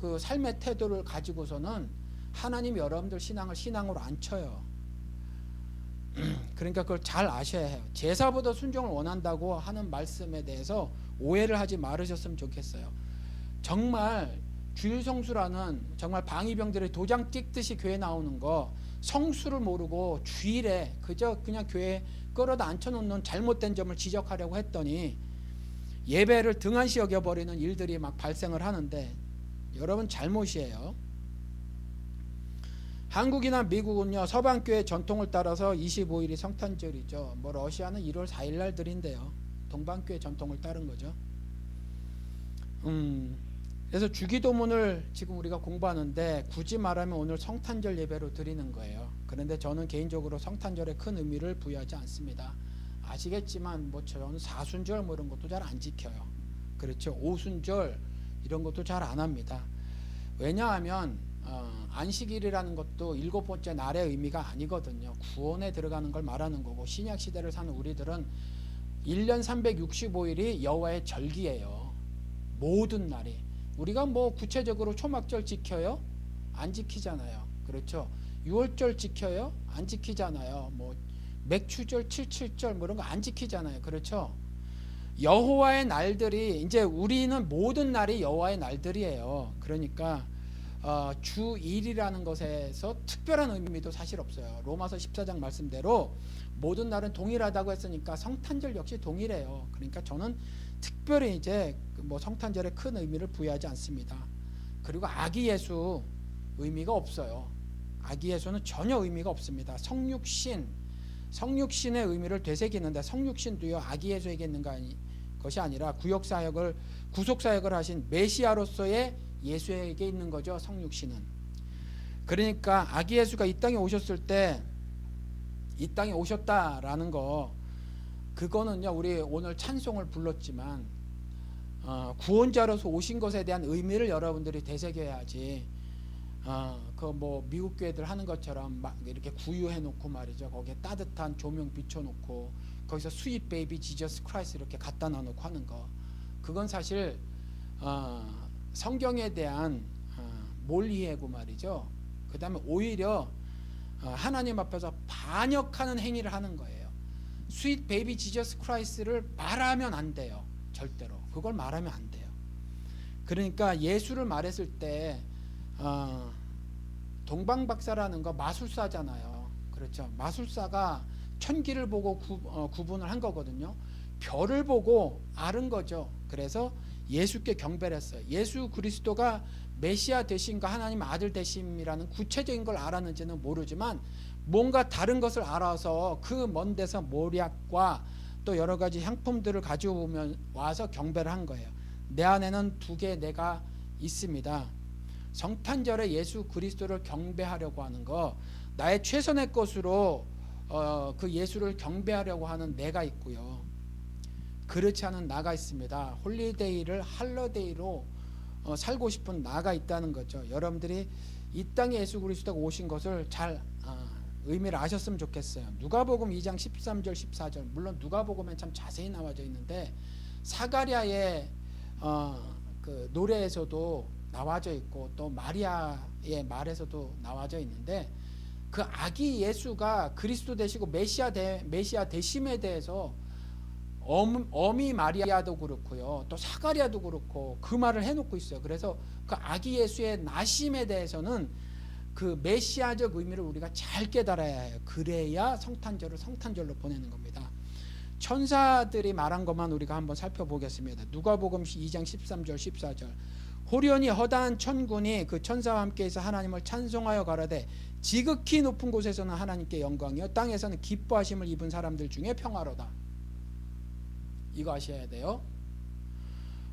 그 삶의 태도를 가지고서는 하나님 여러분들 신앙을 신앙으로 안 쳐요. 그러니까 그걸 잘 아셔야 해요. 제사보다 순종을 원한다고 하는 말씀에 대해서 오해를 하지 말으셨으면 좋겠어요. 정말 주일 성수라는 정말 방위병들이 도장 찍듯이 교회 나오는 거, 성수를 모르고 주일에 그저 그냥 교회에 끌어다 앉혀놓는 잘못된 점을 지적하려고 했더니 예배를 등한시 여겨버리는 일들이 막 발생을 하는데, 여러분 잘못이에요. 한국이나 미국은요, 서방교회 전통을 따라서 25일이 성탄절이죠. 뭐 러시아는 1월 4일 날 드린대요. 동방교회 전통을 따른 거죠. 그래서 주기도문을 지금 우리가 공부하는데 굳이 말하면 오늘 성탄절 예배로 드리는 거예요. 그런데 저는 개인적으로 성탄절에 큰 의미를 부여하지 않습니다. 아시겠지만 뭐 저는 사순절 뭐 이런 것도 잘 안 지켜요. 그렇죠. 오순절 이런 것도 잘 안 합니다. 왜냐하면 안식일이라는 것도 7번째 날의 의미가 아니거든요. 구원에 들어가는 걸 말하는 거고, 신약 시대를 사는 우리들은 1년 365일이 여호와의 절기예요. 모든 날이. 우리가 뭐 구체적으로 초막절 지켜요? 안 지키잖아요. 그렇죠. 6월절 지켜요? 안 지키잖아요. 뭐 맥추절, 77절 뭐 이런 거 안 지키잖아요. 그렇죠. 여호와의 날들이, 이제 우리는 모든 날이 여호와의 날들이에요. 그러니까 주일이라는 것에서 특별한 의미도 사실 없어요. 로마서 14장 말씀대로 모든 날은 동일하다고 했으니까 성탄절 역시 동일해요. 그러니까 저는 특별히 이제 뭐 성탄절에 큰 의미를 부여하지 않습니다. 그리고 아기 예수 의미가 없어요. 아기 예수는 전혀 의미가 없습니다. 성육신의 의미를 되새기는데, 성육신도요 아기 예수에게 있는 것이 아니라 구속사역을 하신 메시아로서의 예수에게 있는 거죠. 성육신은. 그러니까 아기 예수가 이 땅에 오셨을 때, 이 땅에 오셨다라는 거, 그거는요 우리 오늘 찬송을 불렀지만 구원자로서 오신 것에 대한 의미를 여러분들이 되새겨야지. 그 뭐 미국 교회들 하는 것처럼 막 이렇게 구유해 놓고 말이죠, 거기에 따뜻한 조명 비춰 놓고 거기서 스윗 베이비 지저스 크라이스트 이렇게 갖다 놔놓고 하는 거, 그건 사실 성경에 대한 몰이해고 말이죠. 그 다음에 오히려 하나님 앞에서 반역하는 행위를 하는 거예요. 스윗 베이비 지저스 크라이스트를 말하면 안 돼요. 절대로 그걸 말하면 안 돼요. 그러니까 예수를 말했을 때 동방박사라는 거 마술사잖아요. 그렇죠. 마술사가 천기를 보고 구분을 한 거거든요. 별을 보고 아는 거죠. 그래서 예수께 경배를 했어요. 예수 그리스도가 메시아 되심과 하나님 아들 되심이라는 구체적인 걸 알았는지는 모르지만 뭔가 다른 것을 알아서 그 먼 데서 모략과 또 여러 가지 향품들을 가지고 오면 와서 경배를 한 거예요. 내 안에는 두 개의 내가 있습니다. 성탄절에 예수 그리스도를 경배하려고 하는 거, 나의 최선의 것으로 그 예수를 경배하려고 하는 내가 있고요, 그렇지 않은 나가 있습니다. 홀리데이를 할러데이로 살고 싶은 나가 있다는 거죠. 여러분들이 이 땅에 예수 그리스도가 오신 것을 잘 의미를 아셨으면 좋겠어요. 누가복음 2장 13절 14절, 물론 누가복음엔 참 자세히 나와져 있는데 사가랴의 그 노래에서도 나와져 있고 또 마리아의 말에서도 나와져 있는데, 그 아기 예수가 그리스도 되시고 메시아 되심에 대해서 어미 마리아도 그렇고요, 또 사가랴도 그렇고 그 말을 해놓고 있어요. 그래서 그 아기 예수의 나심에 대해서는 그 메시아적 의미를 우리가 잘 깨달아야 해요. 그래야 성탄절을 성탄절로 보내는 겁니다. 천사들이 말한 것만 우리가 한번 살펴보겠습니다. 누가복음 2장 13절 14절. 호련히 허다한 천군이 그 천사와 함께해서 하나님을 찬송하여 가라되, 지극히 높은 곳에서는 하나님께 영광이요 땅에서는 기뻐하심을 입은 사람들 중에 평화로다. 이거 아셔야 돼요.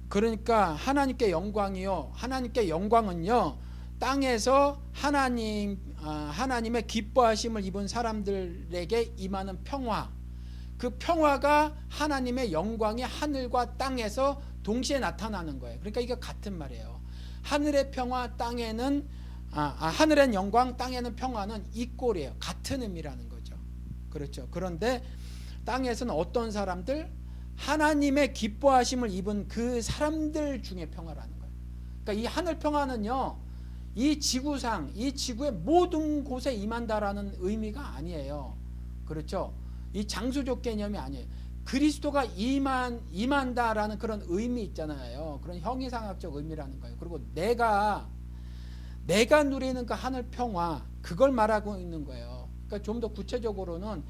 그러니까 하나님께 영광이요, 하나님께 영광은요 땅에서 하나님의 기뻐하심을 입은 사람들에게 임하는 평화, 그 평화가 하나님의 영광이 하늘과 땅에서 동시에 나타나는 거예요. 그러니까 이게 같은 말이에요. 하늘의 평화, 땅에는 하늘엔 영광, 땅에는 평화는 이 꼴이에요. 같은 의미라는 거죠. 그렇죠. 그런데 땅에서는 어떤 사람들? 하나님의 기뻐하심을 입은 그 사람들 중에 평화라는 거예요. 그러니까 이 하늘 평화는요, 이 지구상, 이 지구의 모든 곳에 임한다라는 의미가 아니에요. 그렇죠? 이 장소적 개념이 아니에요. 그리스도가 임한다라는 그런 의미 있잖아요. 그런 형이상학적 의미라는 거예요. 그리고 내가 누리는 그 하늘 평화, 그걸 말하고 있는 거예요. 그러니까 좀 더 구체적으로는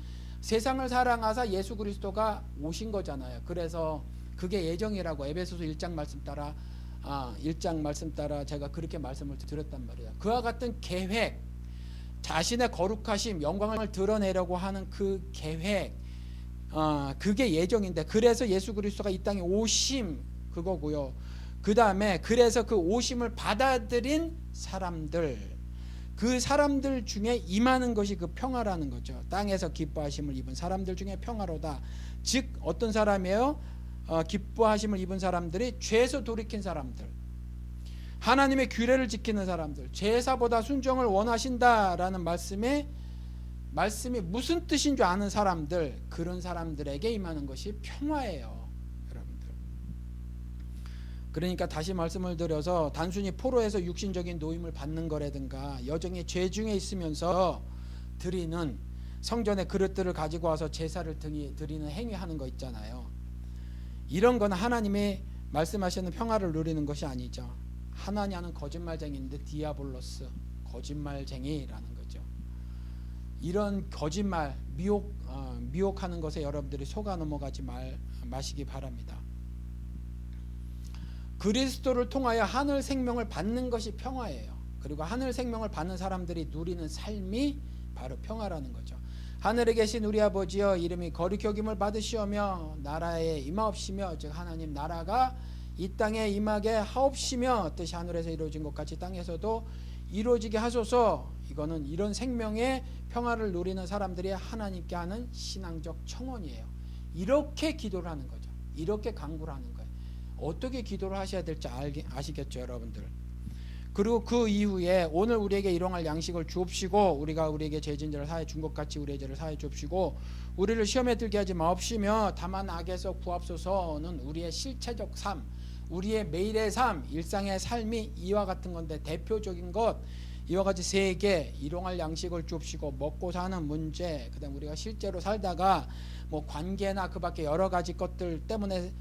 세상을 사랑하사 예수 그리스도가 오신 거잖아요. 그래서 그게 예정이라고 에베소서 1장 말씀 따라 1장 말씀 따라 제가 그렇게 말씀을 드렸단 말이에요. 그와 같은 계획, 자신의 거룩하심, 영광을 드러내려고 하는 그 계획, 그게 예정인데, 그래서 예수 그리스도가 이 땅에 오심, 그거고요. 그 다음에 그래서 그 오심을 받아들인 사람들, 그 사람들 중에 임하는 것이 그 평화라는 거죠. 땅에서 기뻐하심을 입은 사람들 중에 평화로다. 즉 어떤 사람이에요? 기뻐하심을 입은 사람들이 죄에서 돌이킨 사람들, 하나님의 규례를 지키는 사람들, 제사보다 순종을 원하신다라는 말씀이 무슨 뜻인 줄 아는 사람들, 그런 사람들에게 임하는 것이 평화예요, 여러분들. 그러니까 다시 말씀을 드려서 단순히 포로에서 육신적인 노임을 받는 거라든가 여정의 죄 중에 있으면서 드리는 성전의 그릇들을 가지고 와서 제사를 드리는 행위하는 거 있잖아요. 이런 건 하나님이 말씀하시는 평화를 누리는 것이 아니죠. 하나냐는 거짓말쟁이인데 디아볼로스, 거짓말쟁이라는 거죠. 이런 거짓말, 미혹하는 것에 여러분들이 속아 넘어가지 마시기 바랍니다. 그리스도를 통하여 하늘 생명을 받는 것이 평화예요. 그리고 하늘 생명을 받는 사람들이 누리는 삶이 바로 평화라는 거죠. 하늘에 계신 우리 아버지여, 이름이 거룩히 여김을 받으시오며 나라에 임하옵시며, 즉 하나님 나라가 이 땅에 임하게 하옵시며 뜻이 하늘에서 이루어진 것 같이 땅에서도 이루어지게 하소서. 이거는 이런 생명의 평화를 누리는 사람들이 하나님께 하는 신앙적 청원이에요. 이렇게 기도를 하는 거죠. 이렇게 간구를 하는 거예요. 어떻게 기도를 하셔야 될지 아시겠죠, 여러분들. 그리고 그 이후에 오늘 우리에게 일용할 양식을 주옵시고, 우리가 우리에게 죄진 자를 사하여 준 것 같이 우리의 죄를 사하여 주옵시고, 우리를 시험에 들게 하지 마옵시며 다만 악에서 구하옵소서는 우리의 실체적 삶, 우리의 매일의 삶, 일상의 삶이 이와 같은 건데, 대표적인 것 이와 같이 세 개, 일용할 양식을 주옵시고, 먹고 사는 문제, 그다음 우리가 실제로 살다가 뭐 관계나 그 밖에 여러 가지 것들 때문에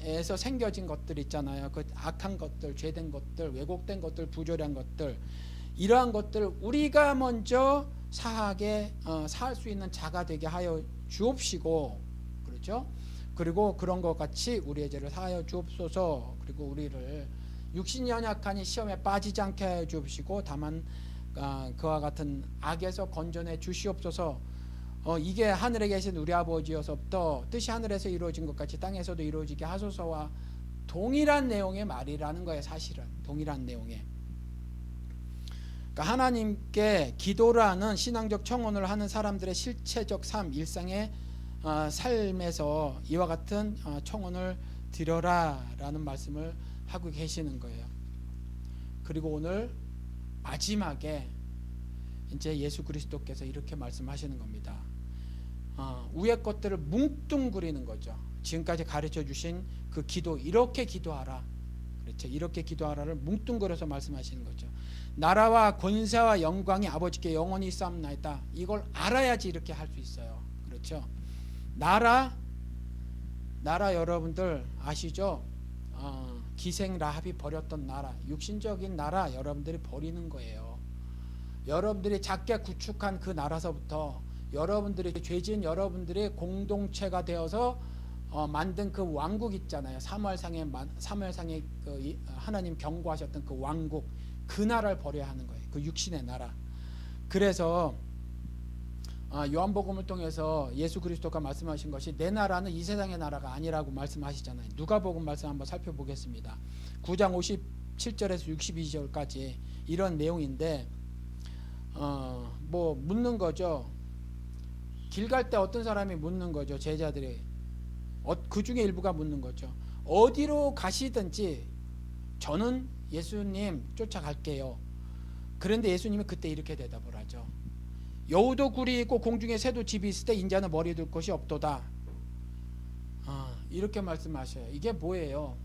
에서 생겨진 것들 있잖아요. 그 악한 것들, 죄된 것들, 왜곡된 것들, 부조리한 것들, 이러한 것들을 우리가 먼저 사하게 사할 수 있는 자가 되게 하여 주옵시고, 그렇죠? 그리고 그런 것 같이 우리의 죄를 사하여 주옵소서. 그리고 우리를 육신이 연약하니 시험에 빠지지 않게 하여 주옵시고 다만 그와 같은 악에서 건져내 주시옵소서. 이게 하늘에 계신 우리 아버지여서부터 뜻이 하늘에서 이루어진 것 같이 땅에서도 이루어지게 하소서와 동일한 내용의 말이라는 거예요. 사실은 동일한 내용의. 그러니까 하나님께 기도를 하는 신앙적 청원을 하는 사람들의 실체적 삶, 일상의 삶에서 이와 같은 청원을 드려라라는 말씀을 하고 계시는 거예요. 그리고 오늘 마지막에 이제 예수 그리스도께서 이렇게 말씀하시는 겁니다. 위의 것들을 뭉뚱그리는 거죠. 지금까지 가르쳐 주신 그 기도, 이렇게 기도하라, 그렇죠? 이렇게 기도하라를 뭉뚱그려서 말씀하시는 거죠. 나라와 권세와 영광이 아버지께 영원히 있사옵나이다. 이걸 알아야지 이렇게 할 수 있어요. 그렇죠? 나라 여러분들 아시죠? 기생 라합이 버렸던 나라, 육신적인 나라 여러분들이 버리는 거예요. 여러분들이 작게 구축한 그 나라서부터 여러분들이 죄진 여러분들이 공동체가 되어서 만든 그 왕국 있잖아요. 사무엘상에 그 하나님 경고하셨던 그 왕국, 그 나라를 버려야 하는 거예요. 그 육신의 나라. 그래서 요한복음을 통해서 예수 그리스도가 말씀하신 것이 내 나라는 이 세상의 나라가 아니라고 말씀하시잖아요. 누가복음 말씀 한번 살펴보겠습니다. 9장 57절에서 62절까지 이런 내용인데, 뭐 묻는 거죠. 길 갈 때 어떤 사람이 묻는 거죠. 제자들이 그 중에 일부가 묻는 거죠. 어디로 가시든지 저는 예수님 쫓아갈게요. 그런데 예수님이 그때 이렇게 대답을 하죠. 여우도 굴이 있고 공중에 새도 집이 있을 때 인자는 머리 둘 곳이 없도다. 이렇게 말씀하셔요. 이게 뭐예요?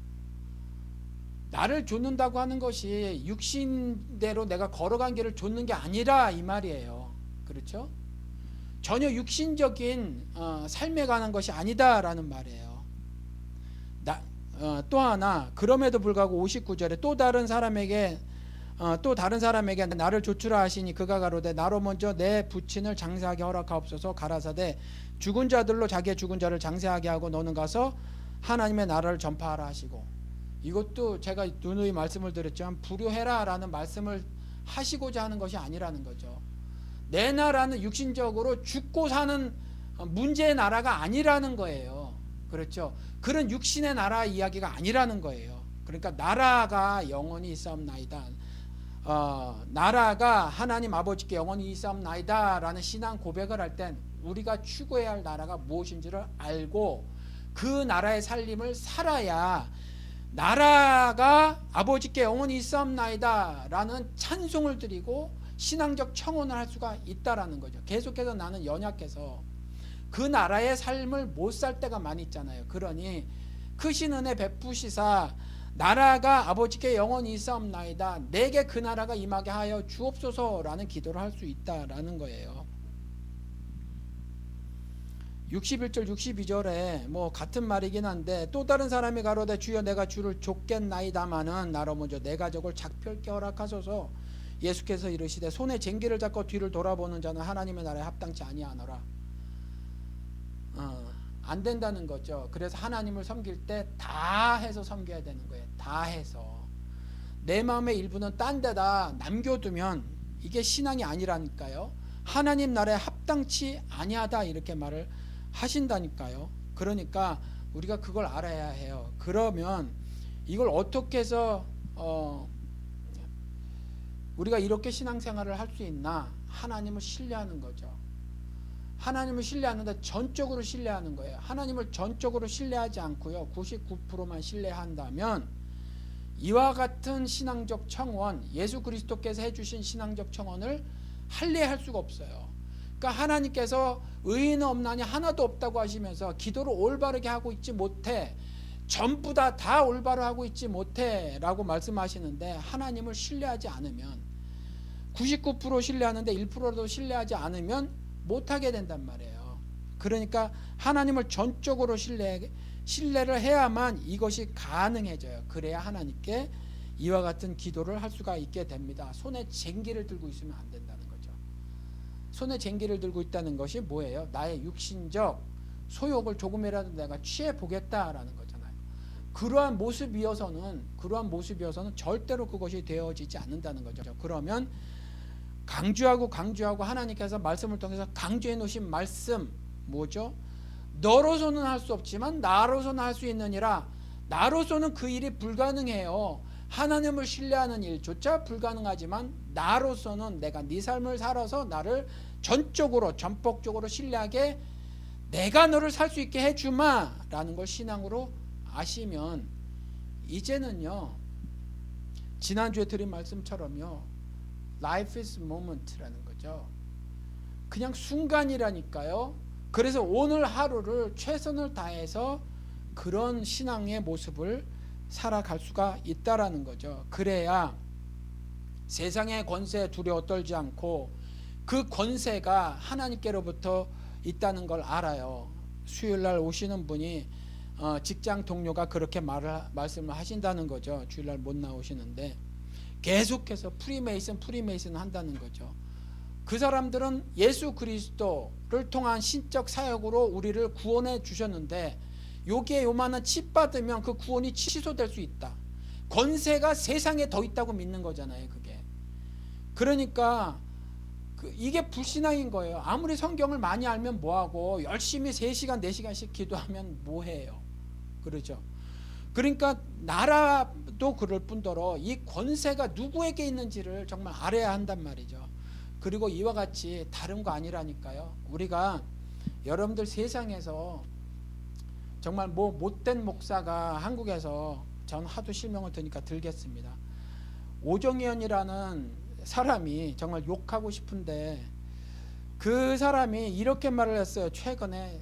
나를 좇는다고 하는 것이 육신대로 내가 걸어간 길을 좇는 게 아니라 이 말이에요. 그렇죠? 전혀 육신적인 삶에 관한 것이 아니다라는 말이에요. 또 하나 그럼에도 불구하고 59절에 또 다른 사람에게 나를 조추라 하시니 그가 가로되 나로 먼저 내 부친을 장세하게 허락하옵소서. 가라사대 죽은 자들로 자기의 죽은 자를 장세하게 하고 너는 가서 하나님의 나라를 전파하라 하시고, 이것도 제가 누누이 말씀을 드렸지만 불효해라 라는 말씀을 하시고자 하는 것이 아니라는 거죠. 내 나라는 육신적으로 죽고 사는 문제의 나라가 아니라는 거예요. 그렇죠. 그런 육신의 나라 이야기가 아니라는 거예요. 그러니까 나라가 영원히 있사옵나이다, 나라가 하나님 아버지께 영원히 있사옵나이다 라는 신앙 고백을 할 땐 우리가 추구해야 할 나라가 무엇인지를 알고 그 나라의 살림을 살아야 나라가 아버지께 영원히 있사옵나이다 라는 찬송을 드리고 신앙적 청혼을 할 수가 있다라는 거죠. 계속해서 나는 연약해서 그 나라의 삶을 못 살 때가 많이 있잖아요. 그러니 크신 은혜 베푸시사 나라가 아버지께 영원히 있사옵나이다, 내게 그 나라가 임하게 하여 주옵소서라는 기도를 할 수 있다라는 거예요. 61절 62절에 뭐 같은 말이긴 한데 또 다른 사람이 가로되 주여 내가 주를 쫓겠나이다마는 나로 먼저 내 가족을 작별케 허락하소서. 예수께서 이르시되 손에 쟁기를 잡고 뒤를 돌아보는 자는 하나님의 나라에 합당치 아니하노라. 안 된다는 거죠. 그래서 하나님을 섬길 때 다 해서 섬겨야 되는 거예요. 다 해서 내 마음의 일부는 딴 데다 남겨두면 이게 신앙이 아니라니까요. 하나님 나라에 합당치 아니하다 이렇게 말을 하신다니까요. 그러니까 우리가 그걸 알아야 해요. 그러면 이걸 어떻게 해서 우리가 이렇게 신앙생활을 할 수 있나? 하나님을 신뢰하는 거죠. 하나님을 신뢰하는데 전적으로 신뢰하는 거예요. 하나님을 전적으로 신뢰하지 않고요 99%만 신뢰한다면 이와 같은 신앙적 청원, 예수 그리스도께서 해주신 신앙적 청원을 할례할 수가 없어요. 그러니까 하나님께서 의인은 없나니 하나도 없다고 하시면서 기도를 올바르게 하고 있지 못해, 전부 다 올바로 하고 있지 못해 라고 말씀하시는데, 하나님을 신뢰하지 않으면 99% 신뢰하는데 1%도 신뢰하지 않으면 못하게 된단 말이에요. 그러니까 하나님을 전적으로 신뢰를 해야만 이것이 가능해져요. 그래야 하나님께 이와 같은 기도를 할 수가 있게 됩니다. 손에 쟁기를 들고 있으면 안 된다는 거죠. 손에 쟁기를 들고 있다는 것이 뭐예요? 나의 육신적 소욕을 조금이라도 내가 취해 보겠다라는 거잖아요. 그러한 모습이어서는 절대로 그것이 되어지지 않는다는 거죠. 그러면 강조하고 하나님께서 말씀을 통해서 강조해 놓으신 말씀 뭐죠? 너로서는 할 수 없지만 나로서는 할 수 있느니라. 나로서는 그 일이 불가능해요. 하나님을 신뢰하는 일조차 불가능하지만 나로서는 내가 네 삶을 살아서 나를 전폭적으로 신뢰하게 내가 너를 살 수 있게 해주마 라는 걸 신앙으로 아시면 이제는요, 지난주에 드린 말씀처럼요, Life is moment라는 거죠. 그냥 순간이라니까요. 그래서 오늘 하루를 최선을 다해서 그런 신앙의 모습을 살아갈 수가 있다라는 거죠. 그래야 세상의 권세에 두려워 떨지 않고 그 권세가 하나님께로부터 있다는 걸 알아요. 수요일날 오시는 분이 직장 동료가 그렇게 말씀을 하신다는 거죠. 주일날 못 나오시는데 계속해서 프리메이슨 한다는 거죠. 그 사람들은 예수 그리스도를 통한 신적 사역으로 우리를 구원해 주셨는데 여기에 요만한 칩 받으면 그 구원이 취소될 수 있다. 권세가 세상에 더 있다고 믿는 거잖아요. 그게. 그러니까 이게 불신앙인 거예요. 아무리 성경을 많이 알면 뭐하고 열심히 3시간 4시간씩 기도하면 뭐해요. 그러죠. 그러니까 나라도 그럴 뿐더러 이 권세가 누구에게 있는지를 정말 알아야 한단 말이죠. 그리고 이와 같이 다른 거 아니라니까요. 우리가 여러분들 세상에서 정말 뭐 못된 목사가 한국에서 전 하도 실명을 드니까 들겠습니다. 오정현이라는 사람이 정말 욕하고 싶은데 그 사람이 이렇게 말을 했어요. 최근에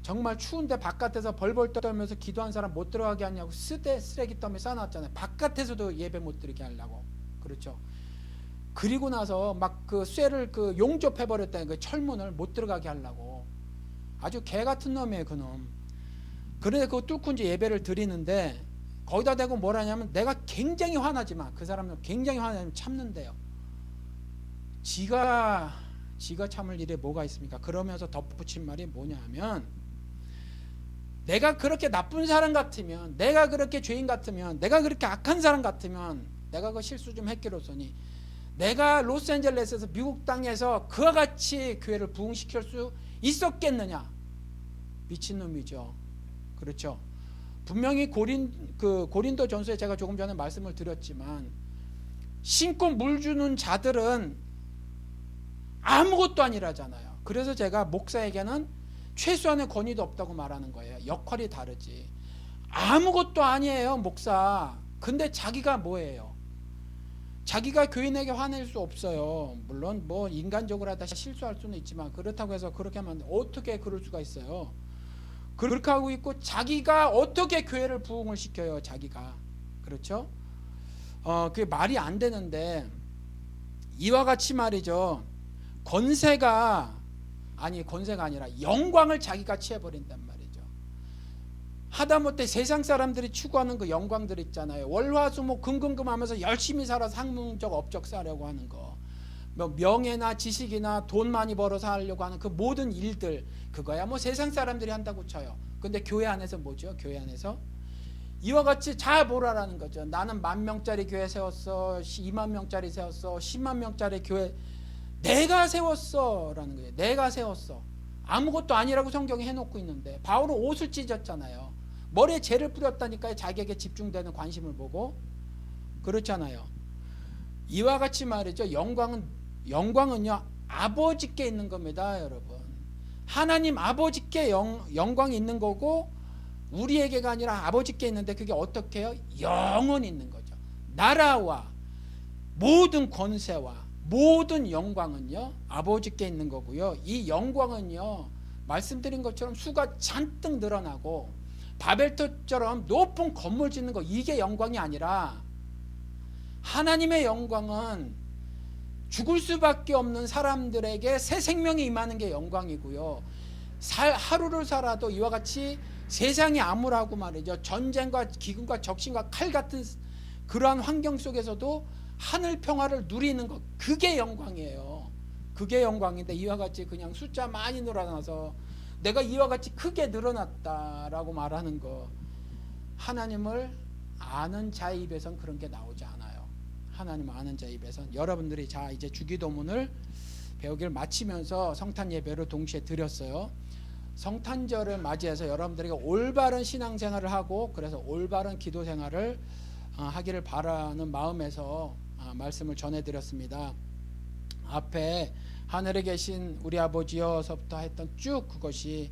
정말 추운데 바깥에서 벌벌 떨면서 기도한 사람 못 들어가게 하냐고 쓰레기 더미 쌓아놨잖아요. 바깥에서도 예배 못 드리게 하려고. 그렇죠. 그리고 나서 막 그 쇠를 그 용접해 버렸다는 그 철문을 못 들어가게 하려고. 아주 개 같은 놈이에요, 그놈. 그래서 그거 뚫고 이제 예배를 드리는데 거기다 대고 뭐라냐면 내가 굉장히 화나지만 그 사람은 굉장히 화나면 참는데요. 지가 참을 일에 뭐가 있습니까? 그러면서 덧붙인 말이 뭐냐면 내가 그렇게 나쁜 사람 같으면, 내가 그렇게 죄인 같으면, 내가 그렇게 악한 사람 같으면 내가 그 실수 좀 했기로서니 내가 로스앤젤레스에서 미국 땅에서 그와 같이 교회를 부흥시킬 수 있었겠느냐? 미친놈이죠. 그렇죠. 분명히 고린도 전서에 제가 조금 전에 말씀을 드렸지만 신고 물 주는 자들은 아무것도 아니라잖아요. 그래서 제가 목사에게는 최소한의 권위도 없다고 말하는 거예요. 역할이 다르지. 아무것도 아니에요, 목사. 근데 자기가 뭐예요? 자기가 교인에게 화낼 수 없어요. 물론 뭐 인간적으로 하다 실수할 수는 있지만 그렇다고 해서 그렇게 하면 어떻게 그럴 수가 있어요? 그렇게 하고 있고 자기가 어떻게 교회를 부흥을 시켜요? 자기가. 그렇죠? 그게 말이 안 되는데 이와 같이 말이죠. 권세가 아니라 영광을 자기가 취해버린단 말이죠. 하다못해 세상 사람들이 추구하는 그 영광들 있잖아요. 월화수목 금금금하면서 열심히 살아서 학문적 업적 쌓으려고 하는 거, 뭐 명예나 지식이나 돈 많이 벌어서 하려고 하는 그 모든 일들, 그거야 뭐 세상 사람들이 한다고 쳐요. 근데 교회 안에서 뭐죠? 교회 안에서 이와 같이 잘 보라라는 거죠. 나는 10,000명짜리 교회 세웠어, 20,000명짜리 세웠어, 100,000명짜리 교회 내가 세웠어 라는 거예요. 내가 세웠어. 아무것도 아니라고 성경이 해놓고 있는데 바울은 옷을 찢었잖아요. 머리에 재를 뿌렸다니까요. 자기에게 집중되는 관심을 보고. 그렇잖아요. 이와 같이 말이죠. 영광은요 아버지께 있는 겁니다, 여러분. 하나님 아버지께 영광이 있는 거고 우리에게가 아니라 아버지께 있는데 그게 어떻게 해요? 영원히 있는 거죠. 나라와 모든 권세와 모든 영광은요 아버지께 있는 거고요. 이 영광은요 말씀드린 것처럼 수가 잔뜩 늘어나고 바벨탑처럼 높은 건물 짓는 거, 이게 영광이 아니라 하나님의 영광은 죽을 수밖에 없는 사람들에게 새 생명이 임하는 게 영광이고요. 하루를 살아도 이와 같이 세상이 암울하고 말이죠, 전쟁과 기근과 적신과 칼 같은 그러한 환경 속에서도 하늘 평화를 누리는 것, 그게 영광이에요. 그게 영광인데 이와 같이 그냥 숫자 많이 늘어나서 내가 이와 같이 크게 늘어났다라고 말하는 거, 하나님을 아는 자의 입에선 그런 게 나오지 않아요. 하나님을 아는 자의 입에선. 여러분들이 자 이제 주기도문을 배우기를 마치면서 성탄 예배를 동시에 드렸어요. 성탄절을 맞이해서 여러분들에게 올바른 신앙생활을 하고 그래서 올바른 기도생활을 하기를 바라는 마음에서 말씀을 전해드렸습니다. 앞에 하늘에 계신 우리 아버지여서부터 했던 쭉 그것이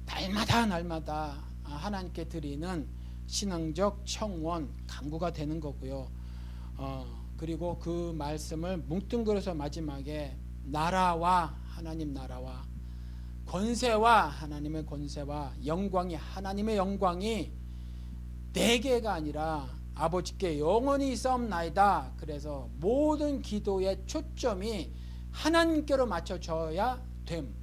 날마다 하나님께 드리는 신앙적 청원, 간구가 되는 거고요. 그리고 그 말씀을 뭉뚱그려서 마지막에 나라와 하나님 나라와 권세와 하나님의 권세와 영광이 하나님의 영광이 네 개가 아니라 아버지께 영원히 있사옵나이다. 그래서 모든 기도의 초점이 하나님께로 맞춰져야 됨.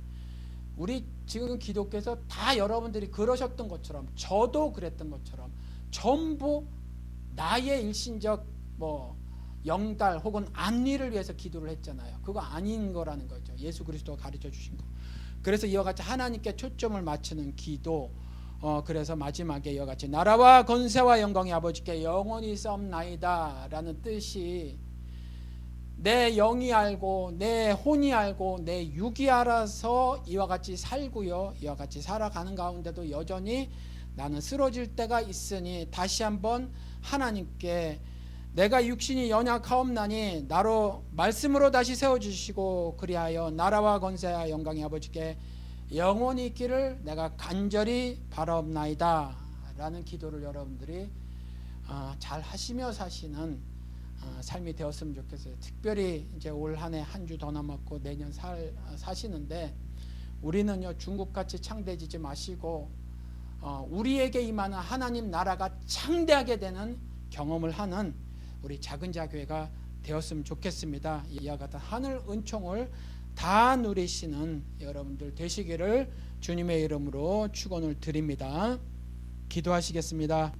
우리 지금 기독교에서 다 여러분들이 그러셨던 것처럼 저도 그랬던 것처럼 전부 나의 일신적 영달 혹은 안위를 위해서 기도를 했잖아요. 그거 아닌 거라는 거죠. 예수 그리스도가 가르쳐 주신 거. 그래서 이와 같이 하나님께 초점을 맞추는 기도, 그래서 마지막에 이와 같이 나라와 권세와 영광이 아버지께 영원히 있사옵나이다 라는 뜻이 내 영이 알고 내 혼이 알고 내 육이 알아서 이와 같이 살고요. 이와 같이 살아가는 가운데도 여전히 나는 쓰러질 때가 있으니 다시 한번 하나님께 내가 육신이 연약하옵나니 나로 말씀으로 다시 세워주시고 그리하여 나라와 권세와 영광이 아버지께 영원히 있기를 내가 간절히 바라옵나이다 라는 기도를 여러분들이 잘 하시며 사시는 삶이 되었으면 좋겠어요. 특별히 이제 올 한 해 한 주 더 남았고 내년 사시는데 우리는요 중국같이 창대해지지 마시고 우리에게 임하는 하나님 나라가 창대하게 되는 경험을 하는 우리 작은 자교회가 되었으면 좋겠습니다. 이와 같은 하늘 은총을 다 누리시는 여러분들 되시기를 주님의 이름으로 축원을 드립니다. 기도하시겠습니다.